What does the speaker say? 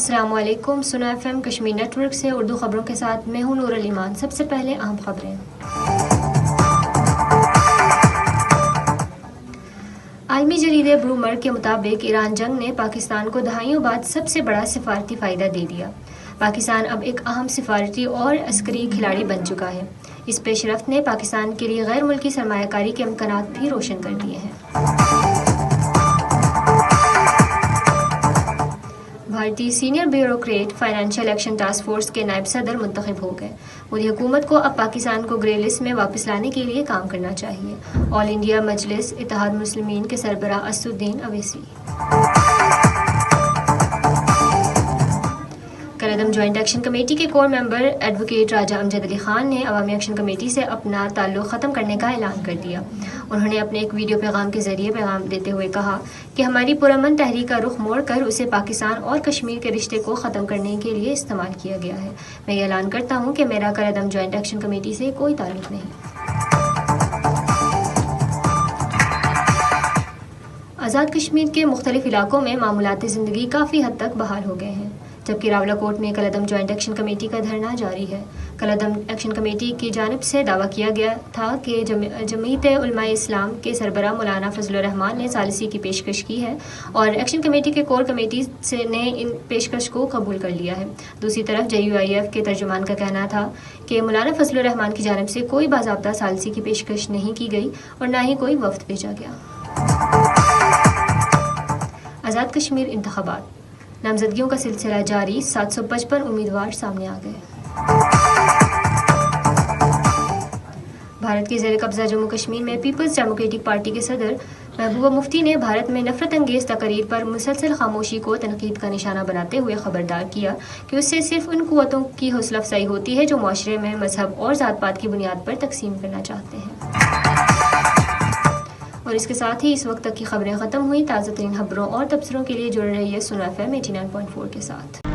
السلام علیکم. سنا F M Kashmir network سے اردو خبروں کے ساتھ میں ہوں نور الایمان. سب سے پہلے اہم خبریں. عالمی جریدے بلومبرگ کے مطابق ایران جنگ نے پاکستان کو دہائیوں بعد سب سے بڑا سفارتی فائدہ دے دیا. پاکستان اب ایک اہم سفارتی اور عسکری کھلاڑی بن چکا ہے. اس پیش رفت نے پاکستان کے لیے غیر ملکی سرمایہ کاری کے امکانات بھی روشن کر دیے ہیں. بھارتی senior bureaucrat financial action task force کے نائب صدر منتخب ہو گئے. مودی حکومت کو اب پاکستان کو گرے لسٹ میں واپس لانے کے لیے کام کرنا چاہیے. آل انڈیا مجلس اتحاد مسلمین کے سربراہ اسدالدین اویسی. کالعدم جوائنٹ ایکشن کمیٹی کے کور ممبر ایڈوکیٹ راجہ امجد علی خان نے عوامی ایکشن کمیٹی سے اپنا تعلق ختم کرنے کا اعلان کر دیا. انہوں نے اپنے ایک ویڈیو پیغام کے ذریعے پیغام دیتے ہوئے کہا کہ ہماری پرامن تحریک کا رخ موڑ کر اسے پاکستان اور کشمیر کے رشتے کو ختم کرنے کے لیے استعمال کیا گیا ہے. میں یہ اعلان کرتا ہوں کہ میرا کالعدم جوائنٹ ایکشن کمیٹی سے کوئی تعلق نہیں. آزاد کشمیر کے مختلف علاقوں میں معمولات زندگی کافی حد تک بحال ہو گئے ہیں، جبکہ راولاکوٹ میں کالعدم جوائنٹ ایکشن کمیٹی کا دھرنا جاری ہے. کالعدم ایکشن کمیٹی کی جانب سے دعویٰ کیا گیا تھا کہ جمعیت علماء اسلام کے سربراہ مولانا فضل الرحمان نے ثالثی کی پیشکش کی ہے اور ایکشن کمیٹی کے کور کمیٹی نے ان پیشکش کو قبول کر لیا ہے. دوسری طرف JUIF کے ترجمان کا کہنا تھا کہ مولانا فضل الرحمان کی جانب سے کوئی باضابطہ ثالثی کی پیشکش نہیں کی گئی اور نہ ہی کوئی وفد بھیجا گیا. آزاد کشمیر انتخابات، نامزدگیوں کا سلسلہ جاری. 755 امیدوار سامنے آ گئے. بھارت کے زیر قبضہ جموں کشمیر میں پیپلز ڈیموکریٹک پارٹی کے صدر محبوبہ مفتی نے بھارت میں نفرت انگیز تقاریر پر مسلسل خاموشی کو تنقید کا نشانہ بناتے ہوئے خبردار کیا کہ اس سے صرف ان قوتوں کی حوصلہ افزائی ہوتی ہے جو معاشرے میں مذہب اور ذات پات کی بنیاد پر تقسیم کرنا چاہتے ہیں. اور اس کے ساتھ ہی اس وقت تک کی خبریں ختم ہوئی. تازہ ترین خبروں اور تبصروں کے لیے جڑ رہیے سنا FM 89.4 کے ساتھ.